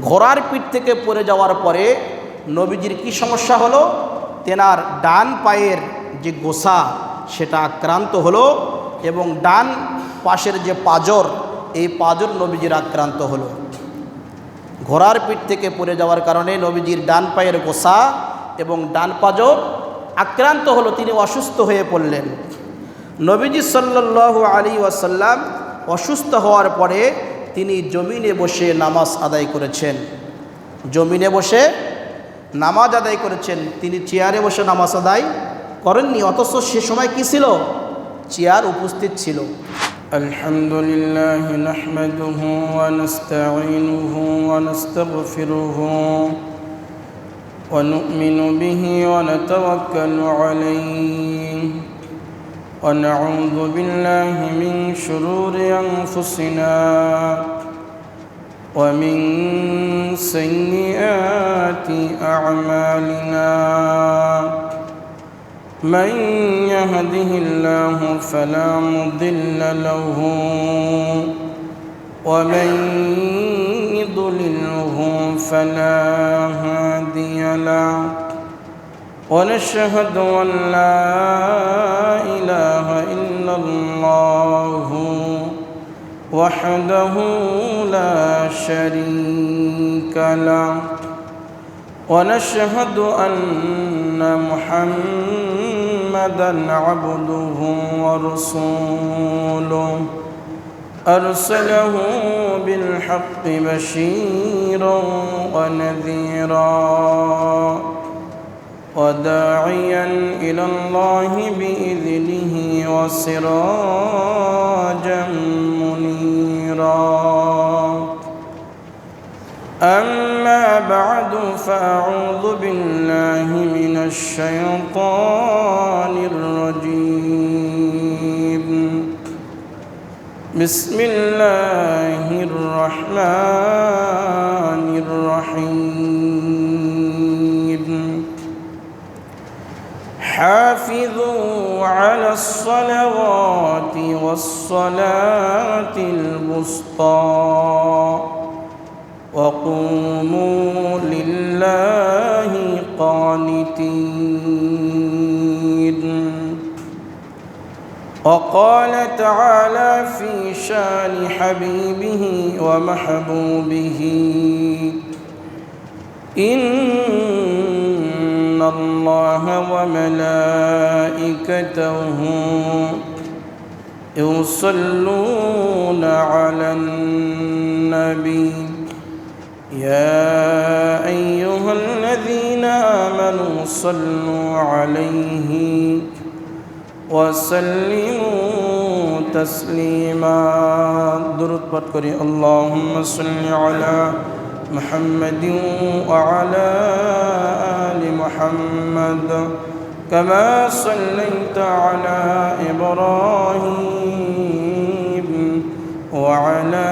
ঘোড়ার পিঠ থেকে পড়ে যাওয়ার পরে নবীজির কি সমস্যা হলো? তেনার ডান পায়ের যে গোসা সেটা আক্রান্ত হলো এবং ডান পাশের যে পাজর, এই পাজর নবীজির আক্রান্ত হলো। ঘোড়ার পিঠ থেকে পড়ে যাওয়ার কারণে নবীজির ডান পায়ের গোসা এবং ডান পাজর আক্রান্ত হলো, তিনি অসুস্থ হয়ে পড়লেন। নবীজি সাল্লাল্লাহু আলাইহি ওয়াসাল্লাম অসুস্থ হওয়ার পরে তিনি জমিনে বসে নামাজ আদায় করেছেন। জমিনে বসে নামাজ আদায় করেছেন, তিনি চেয়ারে বসে নামাজ আদায় করেননি। অথচ সে সময় কি ছিল? চেয়ার উপস্থিত ছিল। আলহামদুলিল্লাহ নাহমাদুহু ওয়া নাস্তাঈনুহু ওয়া নাস্তাগফিরুহু ওয়া নু'মিনু বিহি ওয়া নাতাওয়াক্কালু আলাইহি ওয়া নাউযু বিল্লাহি মিন শুরুরি আনফুসিনা ওয়া মিন সাইয়্যাতি আ'মালিনা من يهده الله فلا مضل له ومن يضلله فلا هادي له ونشهد أن لا إله إلا الله وحده لا شريك له ونشهد أن محمدًا عبده ورسوله أرسله بالحق بشيرا ونذيرا وداعيا إلى الله بإذنه وسراجا منيرا. أما بعد فأعوذ بالله من الشيطان الرجيم. بسم الله الرحمن الرحيم. حافظوا على الصلوات والصلاة الوسطى وقوموا لله قانتين. وقال تعالى في شان حبيبه ومحبوبه إن الله وملائكته يصلون على النبي يا أيها الذين آمنوا صلوا عليه وسلموا تسليما. درود پڑھ کری اللهم صل على محمد وعلى آل محمد كما صليت على إبراهيم وعلى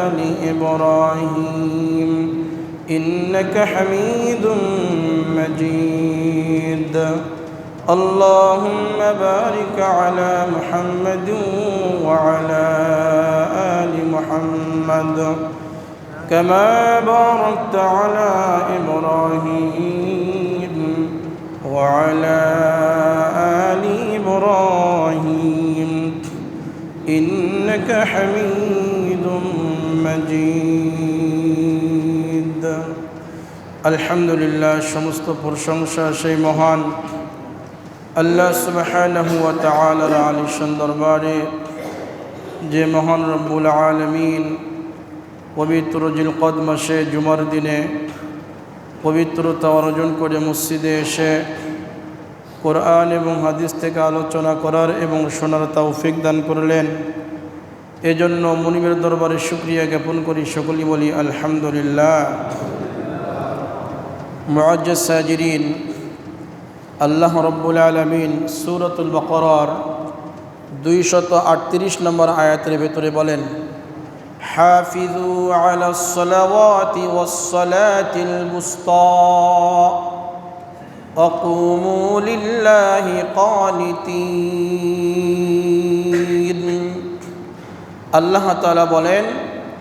آل إبراهيم إنك حميد مجيد. اللهم بارك على محمد وعلى آل محمد كما باركت على إبراهيم وعلى آل إبراهيم إنك حميد مجيد. الحمد لله সমস্ত প্রশংসা সেই মহান আল্লাহ সুবহানাহু ওয়া তাআলার আলিশান দরবারে, যে মহান রব্বুল আলামিন পবিত্র জিলকদ মাসে জুমার দিনে পবিত্রতা অর্জন করে মসজিদে এসে কোরআন এবং হাদিস থেকে আলোচনা করার এবং শোনার তৌফিক দান করলেন। এজন্য মুনিবের দরবারে শুকরিয়া জ্ঞাপন করি, সকলেই বলি আলহামদুলিল্লাহ। মুআজ্জাজ সাজিরিন, আল্লাহ রব্বুল আলামিন সূরাতুল বাকারার 238 নম্বর আয়াতের ভেতরে বলেন, হাফিজু আলাস সালাওয়াতি ওয়াস সালাতিল বুসতা ওয়া কুমু লিল্লাহি কানিতিন। আল্লাহ তাআলা বলেন,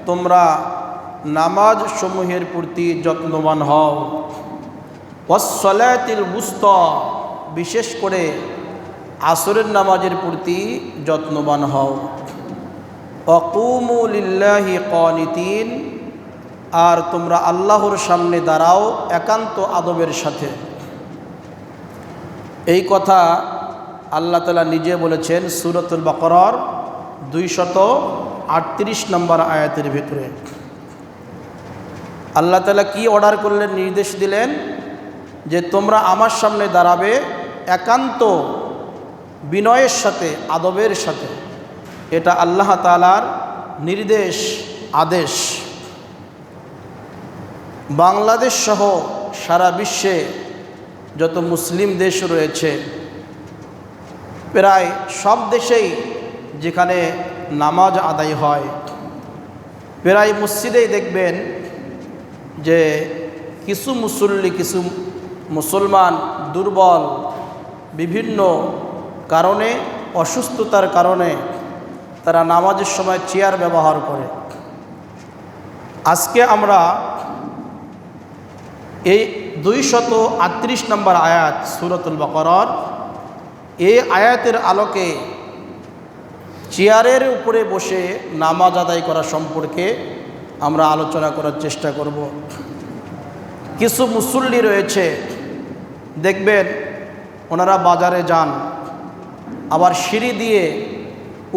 তোমরা নামাজ সমূহের প্রতি যত্নবান হও। ওয়াসসালাতিল বুস্তা, বিশেষ করে আসরের নামাজের প্রতি যত্নবান হও। ওয়াকুমু লিল্লাহি কানিতিন, আর তোমরা আল্লাহর সামনে দাঁড়াও একান্ত আদবের সাথে। এই কথা আল্লাহ তাআলা নিজে বলেছেন সূরাতুল বাকারার 238 নম্বর আয়াতের ভিতরে। আল্লাহ তাআলা কি অর্ডার করলেন, নির্দেশ দিলেন যে তোমরা আমার সামনে দাঁড়াবে একান্ত বিনয়ের সাথে, আদবের সাথে। এটা আল্লাহ তাআলার নির্দেশ, আদেশ। বাংলাদেশ সহ সারা বিশ্বে যত মুসলিম দেশ রয়েছে, প্রায় সব দেশেই যেখানে নামাজ আদায় হয়, প্রায় মসজিদেই দেখবেন যে কিছু মুসল্লি, কিছু মুসলমান দুর্বল, বিভিন্ন কারণে, অসুস্থতার কারণে তারা নামাজের সময় চেয়ার ব্যবহার করে। আজকে আমরা এই 238 নম্বর আয়াত সূরাতুল বাকারার এই আয়াতের আলোকে চেয়ারের উপরে বসে নামাজ আদায় করা সম্পর্কে আমরা আলোচনা করার চেষ্টা করব। কিছু মুসল্লি রয়েছে, দেখবেন ওনারা বাজারে যান, আবার সিঁড়ি দিয়ে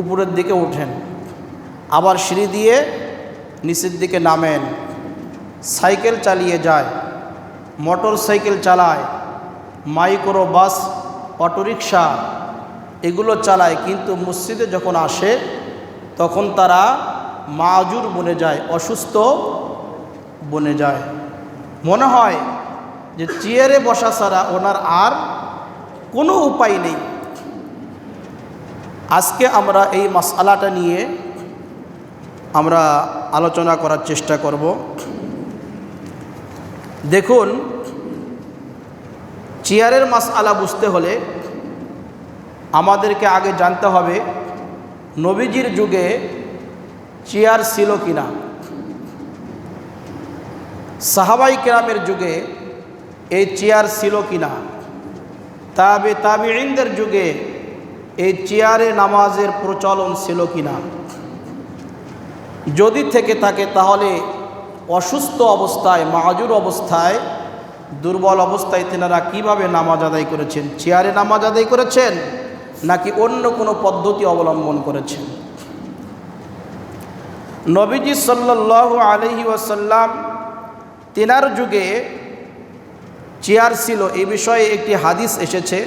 উপরের দিকে ওঠেন, আবার সিঁড়ি দিয়ে নিচের দিকে নামেন, সাইকেল চালিয়ে যায়, মোটর সাইকেল চালায়, মাইক্রো বাস, অটোরিকশা এগুলো চালায়, কিন্তু মসজিদে যখন আসে তখন তারা মাজুর বনে যায়, অসুস্থ বনে যায়। মনে হয় যে চেয়ারে বসা ছাড়া ওনার আর কোনো উপায় নেই। আজকে আমরা এই মাসআলাটা নিয়ে আমরা আলোচনা করার চেষ্টা করব। দেখুন, চেয়ারের মাসআলা বুঝতে হলে আমাদেরকে আগে জানতে হবে নবীজির যুগে চেয়ার ছিল কিনা, সাহাবাই কেরামের যুগে এই চেয়ার ছিল কিনা, তাবিঈনদের যুগে এই চেয়ারে নামাজের প্রচলন ছিল কিনা। যদি থেকে থাকে তাহলে অসুস্থ অবস্থায়, মাজুর অবস্থায়, দুর্বল অবস্থায় তেনারা কিভাবে নামাজ আদায় করেছেন? চেয়ারে নামাজ আদায় করেছেন নাকি অন্য কোনো পদ্ধতি অবলম্বন করেছেন? নবীজি সাল্লাল্লাহু আলাইহি ওয়াসাল্লাম তেনার যুগে চেয়ার ছিল, এই বিষয়ে একটি হাদিস এসেছে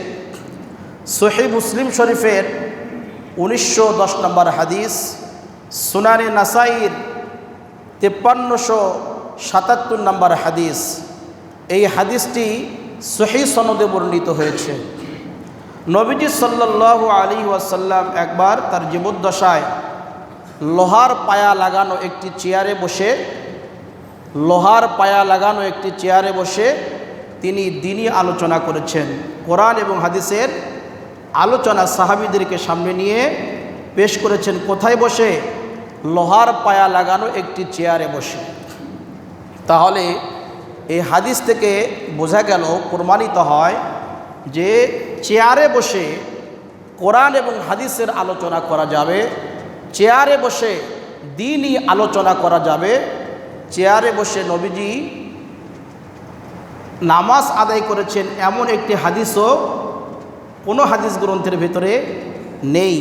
সহিহ মুসলিম শরীফের 1910 নম্বর হাদিস, সুনানে নাসাইর 5377 নম্বর হাদিস। এই হাদিসটি সহিহ সনদে বর্ণিত হয়েছে। নবীজি সাল্লাল্লাহু আলাইহি ওয়াসাল্লাম একবার তার জীবদ্দশায় লোহার পায়া লাগানো একটি চেয়ারে বসে তিনি দ্বীনি আলোচনা করেছেন। কোরআন এবং হাদিসের আলোচনা সাহাবীদেরকে সামনে নিয়ে পেশ করেছেন। কোথায় বসে? লোহার পায়া লাগানো একটি চেয়ারে বসে। তাহলে এই হাদিস থেকে বোঝা গেল, প্রমাণিত হয় যে চেয়ারে বসে কোরআন এবং হাদিসের আলোচনা করা যাবে, চেয়ারে বসে দ্বীনি আলোচনা করা যাবে। চেয়ারে বসে নবীজি নামাজ আদায় করেছেন এমন একটি হাদিসও কোনো হাদিস গ্রন্থের ভিতরে নেই।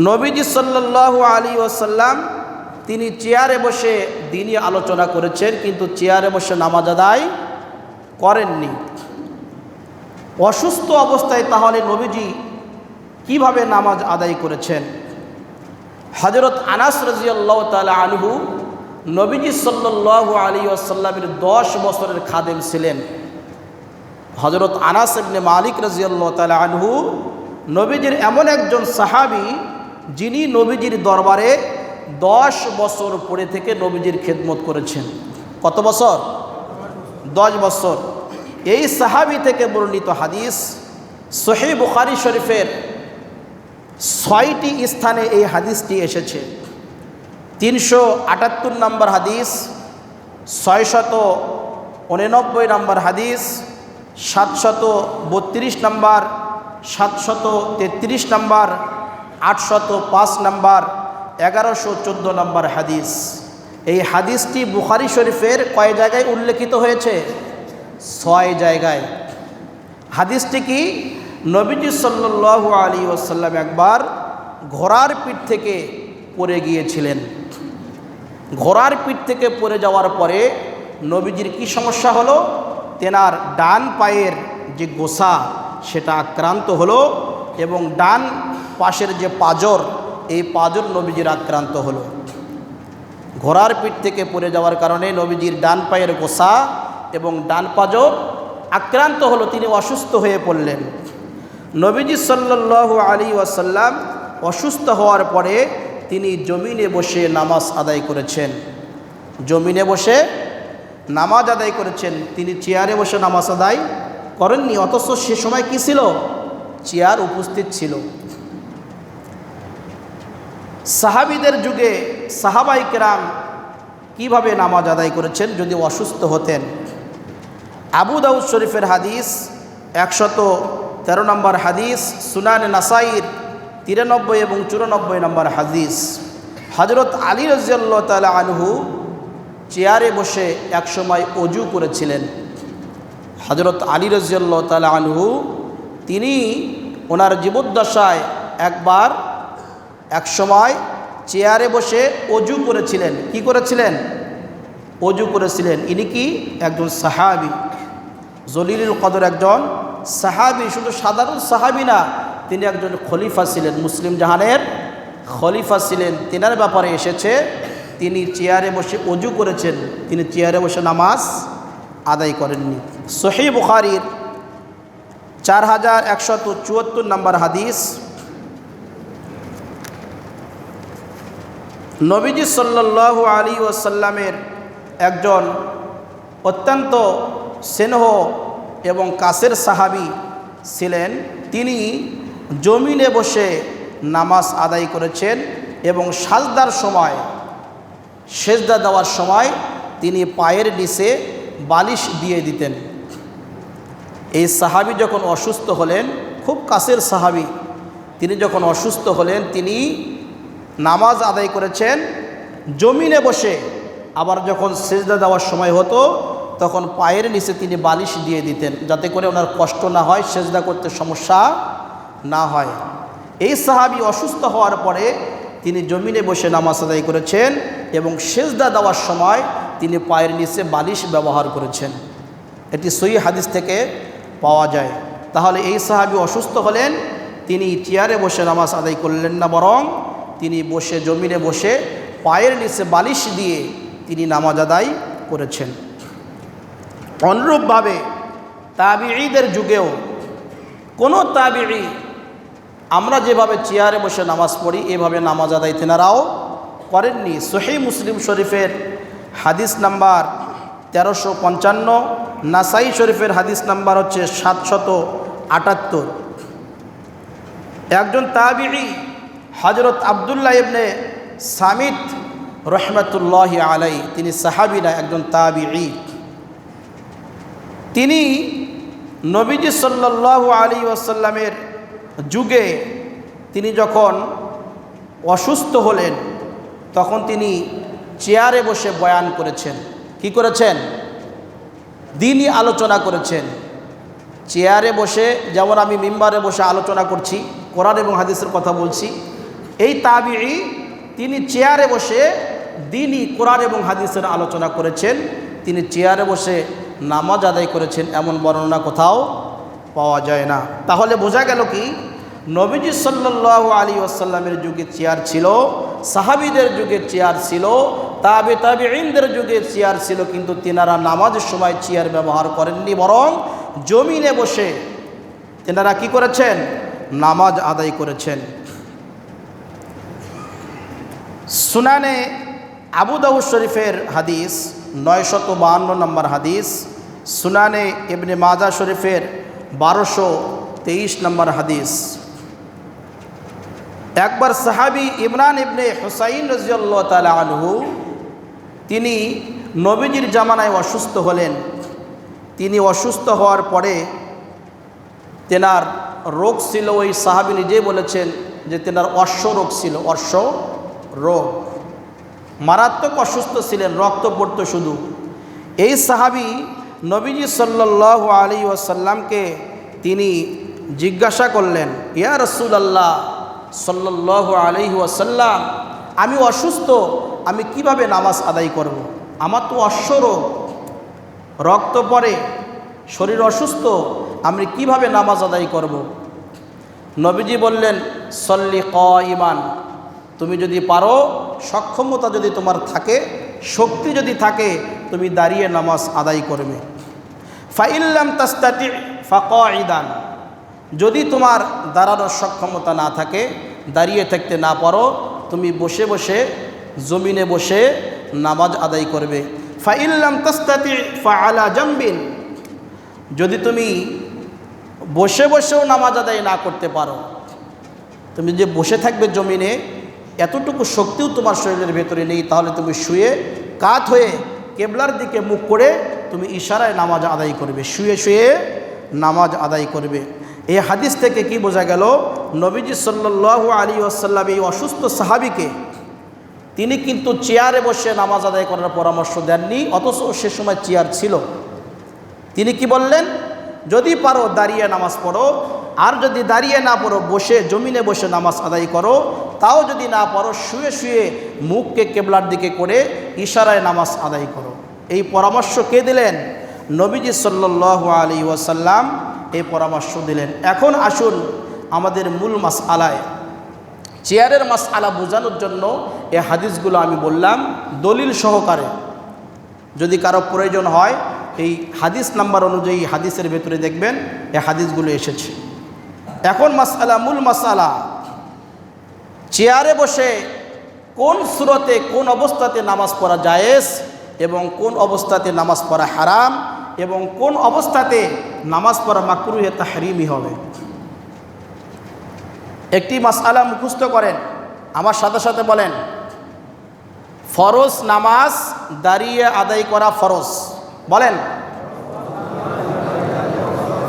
নবীজি সাল্লাল্লাহু আলাইহি ওয়াসাল্লাম তিনি চেয়ারে বসে দ্বীনি আলোচনা করেছেন, কিন্তু চেয়ারে বসে নামাজ আদায় করেননি। অসুস্থ অবস্থায় তাহলে নবীজি কিভাবে নামাজ আদায় করেছেন? হযরত আনাস রাদিয়াল্লাহু তাআলা আনহু নবীজি সাল্লাল্লাহু আলাইহি ওয়াসাল্লামের 10 বছরের খাদেম ছিলেন। হযরত আনাস ইবনে মালিক রাদিয়াল্লাহু তাআলা আনহু নবীজির এমন একজন সাহাবী যিনি নবীজির দরবারে 10 বছর পরে থেকে নবীজির খেদমত করেছেন। কত বছর? 10 বছর। এই সাহাবী থেকে বর্ণিত হাদিস সহিহ বুখারী শরীফের 6টি স্থানে এই হাদিসটি এসেছে। 378 নম্বর হাদিস, 689 নম্বর হাদিস, 732 নম্বর, 733 নম্বর, 805 নম্বর, 1114 নম্বর হাদিস। এই হাদিসটি বুখারী শরীফের কয় জায়গায় উল্লেখিত হয়েছে? 6 জায়গায়। হাদিসটি কি? নবীজি সাল্লাল্লাহু আলাইহি ওয়াসাল্লাম একবার ঘোড়ার পিঠ থেকে পড়ে গিয়েছিলেন। ঘোড়ার পিঠ থেকে পড়ে যাওয়ার পরে নবীজির কি সমস্যা হলো? তেনার ডান পায়ের যে গোসা সেটা আক্রান্ত হলো এবং ডান পাশের যে পাজর, এই পাজর নবীজির আক্রান্ত হলো। ঘোড়ার পিঠ থেকে পড়ে যাওয়ার কারণে নবীজির ডান পায়ের গোসা এবং ডান পাজর আক্রান্ত হলো, তিনি অসুস্থ হয়ে পড়লেন। নবীজি সাল্লাল্লাহু আলাইহি ওয়াসাল্লাম অসুস্থ হওয়ার পরে তিনি জমিনে বসে নামাজ আদায় করেছেন। জমিনে বসে নামাজ আদায় করেছেন, তিনি চেয়ারে বসে নামাজ আদায় করেননি। অথচ সে সময় কি ছিল? চেয়ার উপস্থিত ছিল। সাহাবীদের যুগে সাহাবাই কেরাম কীভাবে নামাজ আদায় করেছেন যদি অসুস্থ হতেন? আবু দাউদ শরীফের হাদিস 113 নম্বর হাদিস, সুনানে নাসাইর 93 এবং 94 নম্বর হাদিস। হযরত আলী রাদিয়াল্লাহু তাআলা আনহু চেয়ারে বসে একসময় ওযু করেছিলেন। হযরত আলী রাদিয়াল্লাহু তাআলা আনহু তিনি ওনার জীবদ্দশায় একসময় চেয়ারে বসে ওযু করেছিলেন। কি করেছিলেন? ওযু করেছিলেন। ইনি কি? একজন সাহাবী, জলিলুল কদর একজন সাহাবী। শুধু সাধারণ সাহাবী না, তিনি একজন খলিফা ছিলেন, মুসলিম জাহানের খলিফা ছিলেন। তেনার ব্যাপারে এসেছে তিনি চেয়ারে বসে ওযু করেছেন, তিনি চেয়ারে বসে নামাজ আদায় করেননি। সহিহ বুখারীর 4174 নম্বর হাদিস, নবীজি সাল্লাল্লাহু আলাইহি ওয়াসাল্লামের একজন অত্যন্ত স্নেহ এবং কাছের সাহাবী ছিলেন। তিনি জমিনে বসে নামাজ আদায় করেছেন এবং সাজদার সময়, সেজদা দেওয়ার সময় তিনি পায়ের নিচে বালিশ দিয়ে দিতেন। এই সাহাবী যখন অসুস্থ হলেন, খুব কাছের সাহাবী, তিনি যখন অসুস্থ হলেন তিনি নামাজ আদায় করেছেন জমিনে বসে। আবার যখন সেজদা দেওয়ার সময় হতো তখন পায়ের নিচে তিনি বালিশ দিয়ে দিতেন, যাতে করে ওনার কষ্ট না হয়, সেজদা করতে সমস্যা না হয়। এই সাহাবী অসুস্থ হওয়ার পরে তিনি জমিনে বসে নামাজ আদায় করেছেন এবং সেজদা দেওয়ার সময় তিনি পায়ের নিচে বালিশ ব্যবহার করেছেন। এটি সহিহ হাদিস থেকে পাওয়া যায়। তাহলে এই সাহাবী অসুস্থ হলেন, তিনি চেয়ারে বসে নামাজ আদায় করলেন না, বরং তিনি বসে জমিনে বসে পায়ের নিচে বালিশ দিয়ে তিনি নামাজ আদায় করেছেন। অনুরূপভাবে তাবিঈদের যুগেও কোনো তাবিঈ আমরা যেভাবে চেয়ারে বসে নামাজ পড়ি এভাবে নামাজ আদায় তেনারাও করেননি। সহিহ মুসলিম শরীফের হাদিস নাম্বার 1355, নাসাই শরীফের হাদিস নাম্বার হচ্ছে 778। একজন তাবিঈ হযরত আব্দুল্লাহ ইবনে সামিত রহমাতুল্লাহি আলাইহি, তিনি সাহাবী না, একজন তাবিঈ। তিনি নবীজি সাল্লাল্লাহু আলাইহি ওয়াসাল্লামের যুগে তিনি যখন অসুস্থ হলেন তখন তিনি চেয়ারে বসে বয়ান করেছেন। কি করেছেন? দ্বীনি আলোচনা করেছেন। চেয়ারে বসে, যেমন আমি মিম্বারে বসে আলোচনা করছি, কোরআন এবং হাদিসের কথা বলছি, এই তাবিঈ তিনি চেয়ারে বসে দ্বীনি কোরআন এবং হাদিসের আলোচনা করেছেন। তিনি চেয়ারে বসে নামাজ আদায় করেছেন, এমন বর্ণনা কোথাও পাওয়া যায় না। তাহলে বোঝা গেল কি, নবীজি সাল্লাল্লাহু আলাইহি ওয়াসাল্লামের যুগে চেয়ার ছিল, সাহাবীদের যুগে চেয়ার ছিল, তাবিঈনদের যুগে চেয়ার ছিল, কিন্তু তেনারা নামাজের সময় চেয়ার ব্যবহার করেননি, বরং জমিনে বসে তেনারা কি করেছেন? নামাজ আদায় করেছেন। সুনানে আবু দাউদ শরীফের হাদিস 952 নম্বর হাদিস, সুনানে ইবনে মাজাহ শরীফের 1223 নম্বর হাদিস। একবার সাহাবী ইমরান ইবনে হুসাইন রাদিয়াল্লাহু তাআলা আনহু তিনি নবীজির জামানায় অসুস্থ হলেন। তিনি অসুস্থ হওয়ার পরে তেনার রোগ ছিল, ওই সাহাবী নিজেই বলেছেন যে তেনার অশ্ব রোগ ছিল, অশ্ব রোগ, মারাত্মক অসুস্থ ছিলেন, রক্ত পড়তো শুধু। এই সাহাবী নবীজি সাল্লাল্লাহু আলাইহি ওয়াসাল্লামকে তিনি জিজ্ঞাসা করলেন, ইয়া রাসূলুল্লাহ সাল্লাল্লাহু আলাইহি ওয়াসাল্লাম, আমি অসুস্থ, আমি কিভাবে নামাজ আদায় করব? আমার তো অশ্ব রোগ, রক্ত পড়ে, শরীর অসুস্থ, আমি কিভাবে নামাজ আদায় করব? নবীজি বললেন, সল্লি কাইমান, তুমি যদি পারো, সক্ষমতা যদি তোমার থাকে, শক্তি যদি থাকে, তুমি দাঁড়িয়ে নামাজ আদায় করবে। ফাইল্লাম তাস্তাতি ফাকাইদান, যদি তোমার দাঁড়ানোর সক্ষমতা না থাকে, দাঁড়িয়ে থাকতে না পারো, তুমি বসে বসে, জমিনে বসে নামাজ আদায় করবে। ফাইল্লাম তাস্তাতি ফাআলা জামবিন, যদি তুমি বসে বসেও নামাজ আদায় না করতে পারো, তুমি যে বসে থাকবে জমিনে, এতটুকু শক্তিও তোমার শরীরের ভেতরে নেই, তাহলে তুমি শুয়ে কাত হয়ে কেবলার দিকে মুখ করে তুমি ইশারায় নামাজ আদায় করবে, শুয়ে শুয়ে নামাজ আদায় করবে। এই হাদিস থেকে কি বোঝা গেল? নবীজি সাল্লাল্লাহু আলাইহি ওয়াসাল্লাম এই অসুস্থ সাহাবীকে তিনি কিন্তু চেয়ারে বসে নামাজ আদায় করার পরামর্শ দেননি, অথচ সে সময় চেয়ার ছিল। তিনি কি বললেন? যদি পারো দাঁড়িয়ে নামাজ পড়ো, আর যদি দাঁড়িয়ে না পড়ো, বসে জমিনে বসে নামাজ আদায় করো, তাও যদি না পারো, শুয়ে শুয়ে মুখকে কেবলার দিকে করে ইশারায় নামাজ আদায় করো। এই পরামর্শ কে দিলেন? নবীজি সাল্লাল্লাহু আলাইহি ওয়াসাল্লাম এই পরামর্শ দিলেন। এখন আসুন আমাদের মূল মাসআলায়, চেয়ারের মাসআলা বোঝানোর জন্য এই হাদিসগুলো আমি বললাম দলিল সহকারে। যদি কারো প্রয়োজন হয়, এই হাদিস নাম্বার অনুযায়ী হাদিসের ভেতরে দেখবেন এই হাদিসগুলো এসেছে। এখন মাসআলা, মূল মাসআলা, চেয়ারে বসে কোন সূরতে, কোন অবস্থাতে নামাজ পড়া জায়েজ এবং কোন অবস্থাতে নামাজ পড়া হারাম এবং কোন অবস্থাতে নামাজ পড়া মাকরুহে তাহরিমি হবে। একটি মাসআলা মুখস্থ করেন, আমার সাথে সাথে বলেন, ফরজ নামাজ দাঁড়িয়ে আদায় করা ফরজ। বলেন,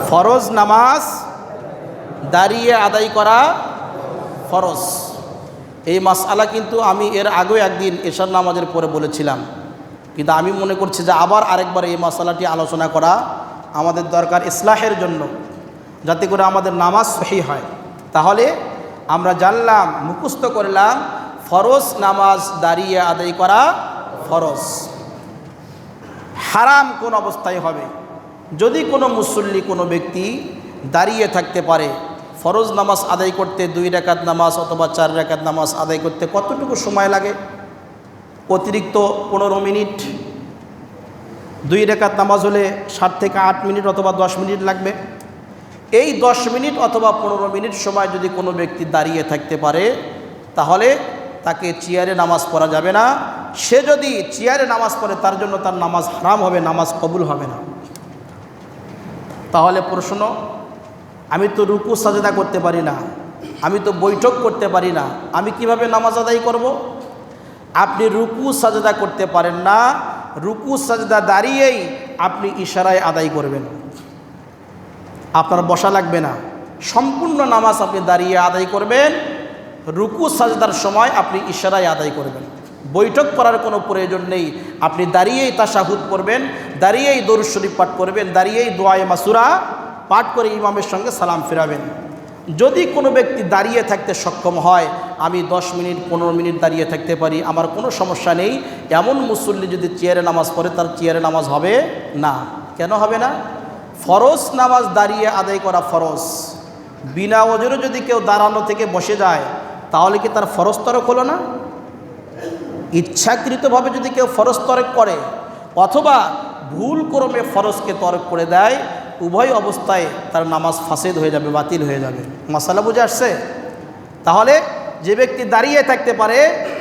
ফরজ নামাজ দাঁড়িয়ে আদায় করা ফরজ। এই মাসআলা কিন্তু আমি এর আগেও একদিন এশার নামাজের পরে বলেছিলাম, কিন্তু আমি মনে করছি যে আবার আরেকবার এই মাসআলাটি আলোচনা করা আমাদের দরকার ইসলাহের জন্য, যাতে করে আমাদের নামাজ সহি হয়। তাহলে আমরা জানলাম, মুখস্থ করলাম, ফরজ নামাজ দাঁড়িয়ে আদায় করা ফরজ। হারাম কোন অবস্থায় হবে? যদি কোনো মুসল্লি, কোনো ব্যক্তি দাঁড়িয়ে থাকতে পারে, ফরজ নামাজ আদায় করতে 2 রাকাত নামাজ অথবা 4 রাকাত নামাজ আদায় করতে কতটুকু সময় লাগে? অতিরিক্ত 15 মিনিট। 2 রাকাত নামাজ হলে 7 থেকে 8 মিনিট অথবা 10 মিনিট লাগবে। এই 10 মিনিট অথবা 15 মিনিট সময় যদি কোনো ব্যক্তি দাঁড়িয়ে থাকতে পারে, তাহলে তাকে চেয়ারে নামাজ পড়া যাবে না। সে যদি চেয়ারে নামাজ পড়ে, তার জন্য তার নামাজ হারাম হবে, নামাজ কবুল হবে না। তাহলে প্রশ্ন, আমি তো রুকু সাজদা করতে পারি না, আমি তো বৈঠক করতে পারি না, আমি কিভাবে নামাজ আদায় করব? আপনি রুকু সাজদা করতে পারেন না, রুকু সাজদা দাঁড়িয়েই আপনি ইশারায় আদায় করবেন, আপনার বসা লাগবে না। সম্পূর্ণ নামাজ আপনি দাঁড়িয়ে আদায় করবেন, রুকু সাজদার সময় আপনি ইশারায় আদায় করবেন। বৈঠক করার কোনো প্রয়োজন নেই, আপনি দাঁড়িয়েই তাশাহুদ পড়বেন, দাঁড়িয়েই দরুদ শরীফ পাঠ করবেন, দাঁড়িয়েই দোয়ায়ে মাসুরা পাঠ করে ইমামের সঙ্গে সালাম ফেরাবেন। যদি কোনো ব্যক্তি দাঁড়িয়ে থাকতে সক্ষম হয়, আমি 10 মিনিট 15 মিনিট দাঁড়িয়ে থাকতে পারি, আমার কোনো সমস্যা নেই, এমন মুসল্লি যদি চেয়ারে নামাজ পড়ে, তার চেয়ারে নামাজ হবে না। কেন হবে না? ফরজ নামাজ দাঁড়িয়ে আদায় করা ফরজ। বিনা ওজরে যদি কেউ দাঁড়ানো থেকে বসে যায়, তাহলে কি তার ফরজ তরক হলো না? ইচ্ছাকৃতভাবে যদি কেউ ফরজ তরক করে অথবা ভুল ক্রমে ফরজকে তরক করে দেয়, উভয় অবস্থায় তার নামাজ ফাসেদ হয়ে যাবে, বাতিল হয়ে যাবে। মাসালা বুঝে আসছে? তাহলে যে ব্যক্তি দাঁড়িয়ে থাকতে পারে,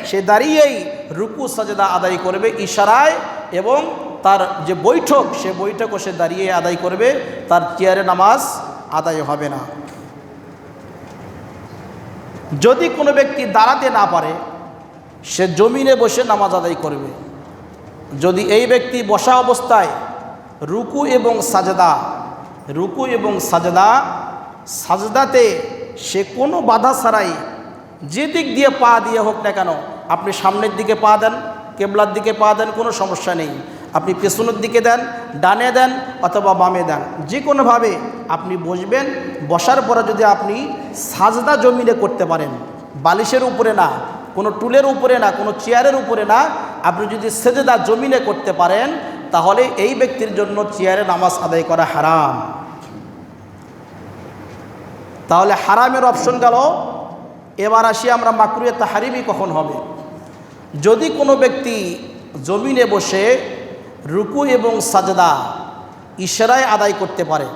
সে দাঁড়িয়েই রুকু সাজদা আদায় করবে ইশারায়, এবং তার যে বৈঠক, সে বৈঠকও সে দাঁড়িয়ে আদায় করবে, তার চেয়ারে নামাজ আদায় হবে না। যদি কোনো ব্যক্তি দাঁড়াতে না পারে সে জমিনে বসে নামাজ আদায় করবে। যদি এই ব্যক্তি বসা অবস্থায় রুকু এবং সাজদাতে সে কোনো বাধা ছাড়াই যে দিক দিয়ে পা দিয়ে হোক না কেন, আপনি সামনের দিকে পা দেন, কেবলার দিকে পা দেন, কোনো সমস্যা নেই। আপনি পেছনের দিকে দেন, ডানে দেন অথবা বামে দেন, যে কোনোভাবে আপনি বসবেন। বসার পরে যদি আপনি সাজদা জমিনে করতে পারেন, বালিশের উপরে না, কোনো টুলের উপরে না, কোনো চেয়ারের উপরে না, আপনি যদি সেজদা জমিনে করতে পারেন তাহলে এই ব্যক্তির জন্য চেয়ারে নামাজ আদায় করা হারাম। তাহলে হারামের অপশন গেল। এবার আসি আমরা মাকরুহে তাহরিমি কখন হবে। যদি কোনো ব্যক্তি জমিনে বসে রুকু এবং সাজদা ইশারায় আদায় করতে পারে,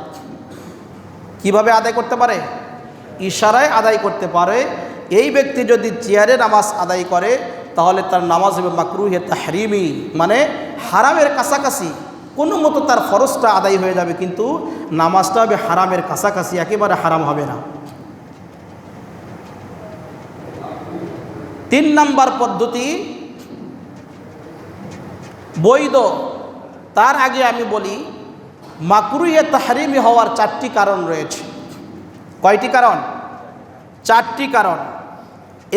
কিভাবে আদায় করতে পারে? ইশারায় আদায় করতে পারে। এই ব্যক্তি যদি চেয়ারে নামাজ আদায় করে তাহলে তার নামাজ হবে মাকরুহে তাহরিমি, মানে হারামের কাছাকাছি। কোনো মতো তার ফরজটা আদায় হয়ে যাবে কিন্তু নামাজটা হবে হারামের কাছাকাছি, একেবারে হারাম হবে না। 3 নাম্বার পদ্ধতি বৈধ। তার আগে আমি বলি মাকরুহে তাহরিমি হওয়ার 4টি কারণ রয়েছে। কয়টি কারণ? 4টি কারণ।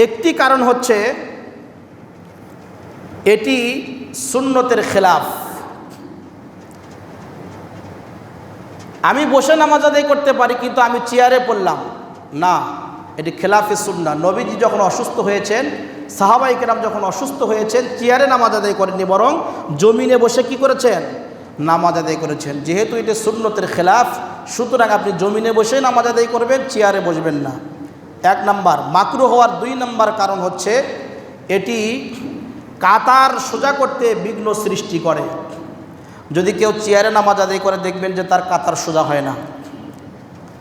একটি কারণ হচ্ছে এটি সুন্নতের খেলাফ। আমি বসে নামাজ আদায় করতে পারি কিন্তু আমি চেয়ারে পড়লাম না, এটি খেলাফে সুন্নাহ। নবীজি যখন অসুস্থ হয়েছেন, সাহাবায়ে কেরাম যখন অসুস্থ হয়েছেন, চেয়ারে নামাজ আদায় করেননি, বরং জমিনে বসে কি করেছেন? নামাজ আদায় করেছেন। যেহেতু এটি সুন্নতের খেলাফ, সুতরাং আপনি জমিনে বসে নামাজ আদায় করবেন, চেয়ারে বসবেন না। 1 নাম্বার। মাকরুহ হওয়ার 2 নাম্বার কারণ হচ্ছে এটি কাতার সোজা করতে বিঘ্ন সৃষ্টি করে। যদি কেউ চেয়ারে নামাজ আদায় করে দেখবেন যে তার কাতার সোজা হয় না,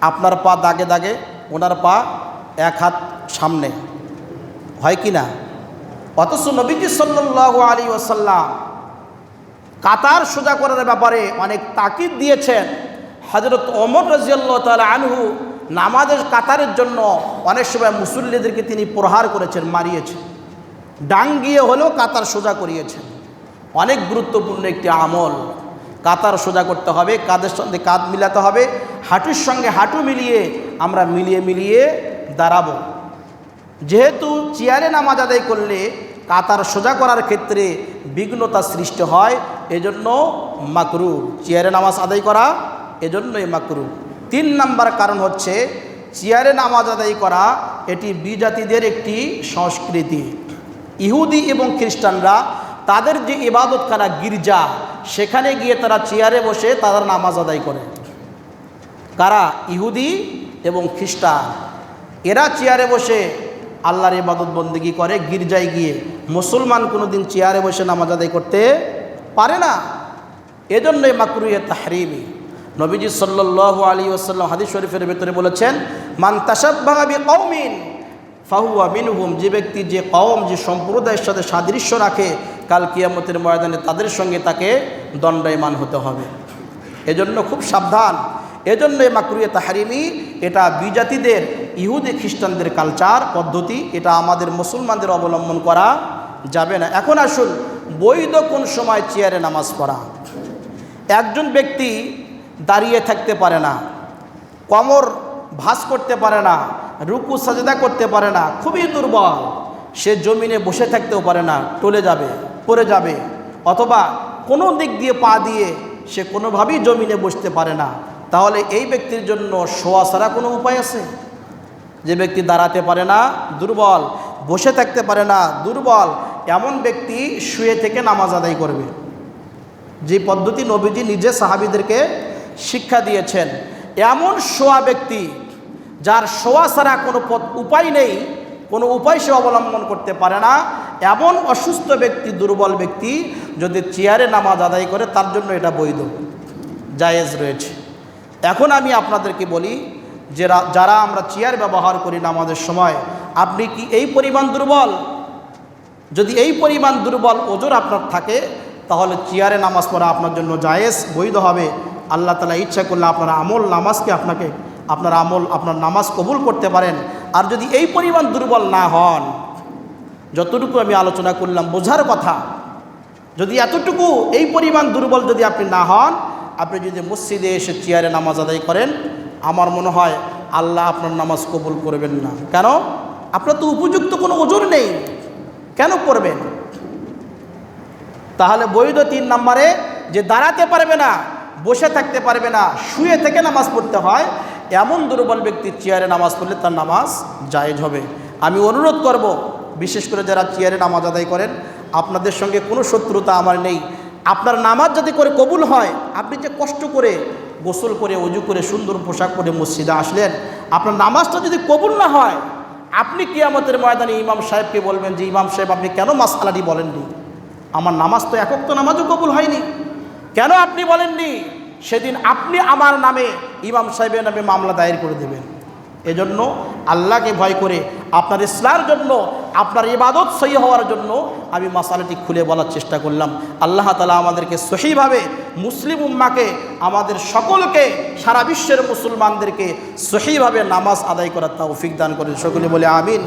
আপনার পা দাগে দাগে, ওনার পা 1 হাত সামনে, হয় কি না? অথচ নবীজি সাল্লাল্লাহু আলাইহি ওয়াসাল্লাম কাতার সোজা করার ব্যাপারে অনেক তাকিদ দিয়েছেন। হযরত ওমর রাদিয়াল্লাহু তাআলা আনহু নামাজের কাতারের জন্য অনেক সময় মুসল্লিদেরকে তিনি প্রহার করেছেন, মারিয়েছেন, ডাঙ্গিয়ে হলেও কাতার সোজা করিয়েছেন। অনেক গুরুত্বপূর্ণ একটি আমল। কাতার সোজা করতে হবে, কাঁধের সঙ্গে কাঁধ মিলাতে হবে, হাঁটুর সঙ্গে হাঁটু মিলিয়ে আমরা মিলিয়ে দাঁড়াবো। যেহেতু চেয়ারে নামাজ আদায় করলে কাতার সোজা করার ক্ষেত্রে বিঘ্নতা সৃষ্টি হয়, এজন্য মাকরুহ। চেয়ারে নামাজ আদায় করা এজন্যই মাকরুহ। 3 নাম্বার কারণ হচ্ছে চেয়ারে নামাজ আদায় করা এটি বিজাতিদের একটি সংস্কৃতি। ইহুদি এবং খ্রিস্টানরা তাদের যে ইবাদতখানা গির্জা, সেখানে গিয়ে তারা চেয়ারে বসে তারা নামাজ আদায় করে। কারা? ইহুদি এবং খ্রিস্টান। এরা চেয়ারে বসে আল্লাহর ইবাদত বন্দেগী করে গির্জায় গিয়ে। মুসলমান কোনোদিন চেয়ারে বসে নামাজ আদায় করতে পারে না। এজন্যই মাকরুহে তাহরিমি। নবীজি সাল্লাল্লাহু আলাইহি ওয়াসাল্লাম হাদিস শরীফের ভিতরে বলেছেন, মান তাশাব্বাহা বিকওমিন ফাহুয়া মিনহুম। যে ব্যক্তি যে কওম, যে সম্প্রদায়ের সাথে সাদৃশ্য রাখে, কাল কিয়ামতের ময়দানে তাদের সঙ্গে তাকে দণ্ডায়মান হতে হবে। এজন্য খুব সাবধান। এজন্য মাকরুহে তাহরিমি এটা বিজাতিদের, ইহুদি খ্রিস্টানদের কালচার পদ্ধতি, এটা আমাদের মুসলমানদের অবলম্বন করা যাবে না। এখন আসুন বৈধ কোন সময় চেয়ারে নামাজ পড়া। একজন ব্যক্তি দাঁড়িয়ে থাকতে পারে না, কোমর ভাঁজ করতে পারে না, রুকু সাজদা করতে পারে না, খুবই দুর্বল, সে জমিনে বসে থাকতেও পারে না, টলে যাবে, পড়ে যাবে, অথবা কোনো দিক দিয়ে পা দিয়ে সে কোনোভাবেই জমিনে বসতে পারে না, তাহলে এই ব্যক্তির জন্য শোয়া ছাড়া কোনো উপায় আছে? যে ব্যক্তি দাঁড়াতে পারে না, দুর্বল, বসে থাকতে পারে না, দুর্বল, এমন ব্যক্তি শুয়ে থেকে নামাজ আদায় করবে। যে পদ্ধতি নবীজি নিজে সাহাবীদেরকে শিক্ষা দিয়েছেন। এমন শোয়া ব্যক্তি যার শোয়া ছাড়া কোনো উপায় নেই, কোনো উপায় সে অবলম্বন করতে পারে না, এমন অসুস্থ ব্যক্তি, দুর্বল ব্যক্তি যদি চেয়ারে নামাজ আদায় করে তার জন্য এটা বৈধ, জায়েজ রয়েছে। এখন আমি আপনাদেরকে বলি যে যারা আমরা চেয়ার ব্যবহার করি নামাজের সময়, আপনি কি এই পরিমাণ দুর্বল? যদি এই পরিমাণ দুর্বল ওজর আপনার থাকে তাহলে চেয়ারে নামাজ পড়া আপনার জন্য জায়েজ, বৈধ হবে। আল্লাহ তাআলা ইচ্ছা করলে আপনার নামাজ কবুল করতে পারেন। আর যদি এই পরিমাণ দুর্বল না হন, যতটুকু আমি আলোচনা করলাম বোঝার কথা, যদি এতটুকু এই পরিমাণ দুর্বল যদি আপনি না হন, আপনি যদি মসজিদে এসে চেয়ারে নামাজ আদায় করেন, আমার মনে হয় আল্লাহ আপনার নামাজ কবুল করবেন না। কেন? আপনার তো উপযুক্ত কোনো ওজন নেই, কেন করবেন? তাহলে বৈধ 3 নম্বরে যে দাঁড়াতে পারবে না, বসে থাকতে পারবে না, শুয়ে থেকে নামাজ পড়তে হয়, এমন দুর্বল ব্যক্তি চেয়ারে নামাজ পড়লে তার নামাজ জায়েজ হবে। আমি অনুরোধ করব, বিশেষ করে যারা চেয়ারে নামাজ আদায় করেন, আপনাদের সঙ্গে কোনো শত্রুতা আমার নেই। আপনার নামাজ যদি করে কবুল হয়, আপনি যে কষ্ট করে গোসল করে ওযু করে সুন্দর পোশাক পরে মসজিদে আসলেন, আপনার নামাজটা যদি কবুল না হয়, আপনি কিয়ামতের ময়দানে ইমাম সাহেবকে বলবেন যে ইমাম সাহেব আপনি কেন মাসআলাটি বলেননি? আমার নামাজ তো একক তো নামাজও কবুল হয়নি, কেন আপনি বলেননি? সেদিন আপনি আমার নামে ইমাম সাহেবের নামে মামলা দায়ের করে দেবেন। এজন্য আল্লাহকে ভয় করে আপনার ইসলামের জন্য, আপনার ইবাদত সহি হওয়ার জন্য আমি মাসালাটি খুলে বলার চেষ্টা করলাম। আল্লাহ তাআলা আমাদেরকে সহিভাবে, মুসলিম উম্মাকে, আমাদের সকলকে, সারা বিশ্বের মুসলমানদেরকে সহিভাবে নামাজ আদায় করার তৌফিক দান করেন। সকলে বলে আমিন।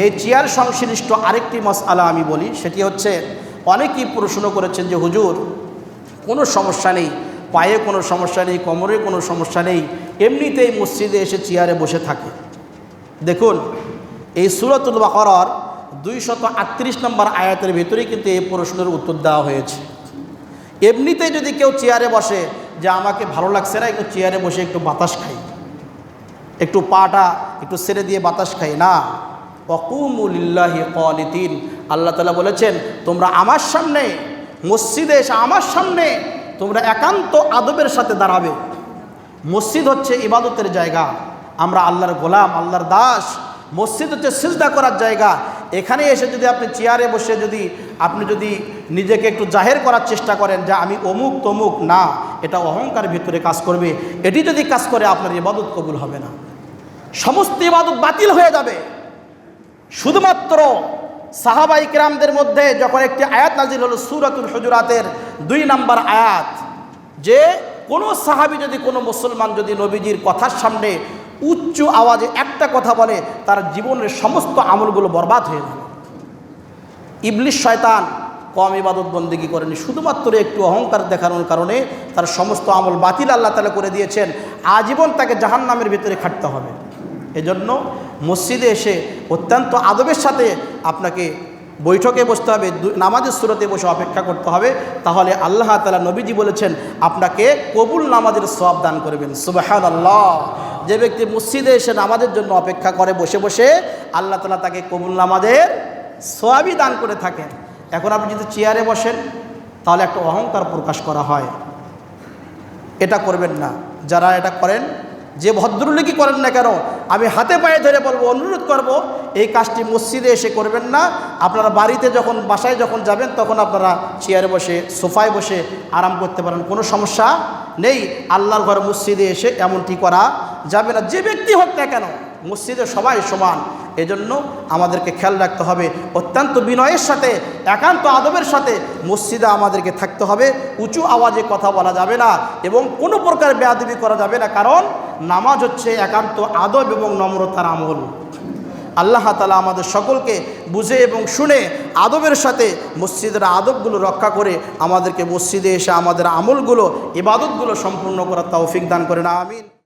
এই চেয়ার সংশ্লিষ্ট আরেকটি মাসআলা আমি বলি, সেটি হচ্ছে অনেকেই প্রশ্ন করেছেন যে হুজুর কোনো সমস্যা নেই, পায়ে কোনো সমস্যা নেই, কোমরে কোনো সমস্যা নেই, এমনিতেই মসজিদে এসে চেয়ারে বসে থাকে। দেখুন, এই সূরাতুল বাকারার 238 নম্বর আয়াতের ভিতরেই কিন্তু এই প্রশ্নের উত্তর দেওয়া হয়েছে। এমনিতেই যদি কেউ চেয়ারে বসে, যে আমাকে ভালো লাগছে না, একটু চেয়ারে বসে একটু বাতাস খাই, একটু পাটা একটু ছেড়ে দিয়ে বাতাস খাই, না, ওয়াকুমু লিল্লাহি কানিতিন। আল্লাহ তাআলা বলেছেন তোমরা আমার সামনে মসজিদে এসে আমার সামনে তোমরা একান্ত আদবের সাথে দাঁড়াবে। মসজিদ হচ্ছে ইবাদতের জায়গা, আমরা আল্লাহর গোলাম, আল্লাহর দাস। মসজিদ হচ্ছে সিজদা করার জায়গা। এখানে এসে যদি আপনি চেয়ারে বসে আপনি যদি নিজেকে একটু জাহের করার চেষ্টা করেন যে আমি অমুক তমুক, না, এটা অহংকার ভিতরে কাজ করবে। এটি যদি কাজ করে আপনার ইবাদত কবুল হবে না, সমস্ত ইবাদত বাতিল হয়ে যাবে। শুধুমাত্র সাহাবায়ে কিরামদের মধ্যে যখন একটি আয়াত নাজিল হলো সূরাতুল হুজুরাতের 2 নম্বর আয়াত, যে কোনো সাহাবী যদি, কোনো মুসলমান যদি নবীজির কথার সামনে উচ্চ আওয়াজে একটা কথা বলে, তার জীবনের সমস্ত আমলগুলো বরবাদ হয়ে যাবে। ইবলিস শয়তান কম ইবাদত বন্দেগী করেনি, শুধুমাত্র একটু অহংকার দেখানোর কারণে তার সমস্ত আমল বাতিল আল্লাহ তাআলা করে দিয়েছেন। আজীবন তাকে জাহান্নামের ভিতরে খাটতে হবে। এজন্য মসজিদে এসে অত্যন্ত আদবের সাথে আপনাকে বৈঠকে বসতে হবে, নামাজের সুরতে বসে অপেক্ষা করতে হবে। তাহলে আল্লাহ তাআলা, নবীজি বলেছেন আপনাকে কবুল নামাজের সওয়াব দান করবেন। সুবহানাল্লাহ। যে ব্যক্তি মসজিদে এসে নামাজের জন্য অপেক্ষা করে বসে বসে, আল্লাহ তাআলা তাকে কবুল নামাজের সওয়াবই দান করে থাকেন। এখন আপনি যদি চেয়ারে বসেন, তাহলে একটা অহংকার প্রকাশ করা হয়, এটা করবেন না। যারা এটা করেন, যে ভদ্রলোকই করেন না কেন, আমি হাতে পায়ে ধরে বলবো, অনুরোধ করব, এই কাজটি মসজিদে এসে করবেন না। আপনারা বাড়িতে যখন, বাসায় যখন যাবেন, তখন আপনারা চেয়ারে বসে, সোফায় বসে আরাম করতে পারেন, কোনো সমস্যা নেই। আল্লাহর ঘর মসজিদে এসে এমনটি করা যাবে না, যে ব্যক্তি হোক না কেন। মসজিদে সবাই সমান। এজন্য আমাদেরকে খেয়াল রাখতে হবে, অত্যন্ত বিনয়ের সাথে, একান্ত আদবের সাথে মসজিদে আমাদেরকে থাকতে হবে। উঁচু আওয়াজে কথা বলা যাবে না এবং কোনো প্রকার বেয়াদবি করা যাবে না, কারণ নামাজ হচ্ছে একান্ত আদব এবং নম্রতার আমল। আল্লাহ তাআলা আমাদের সকলকে বুঝে এবং শুনে আদবের সাথে মসজিদের আদবগুলো রক্ষা করে আমাদেরকে মসজিদে এসে আমাদের আমলগুলো, ইবাদতগুলো সম্পূর্ণ করার তৌফিক দান করেন। আমিন।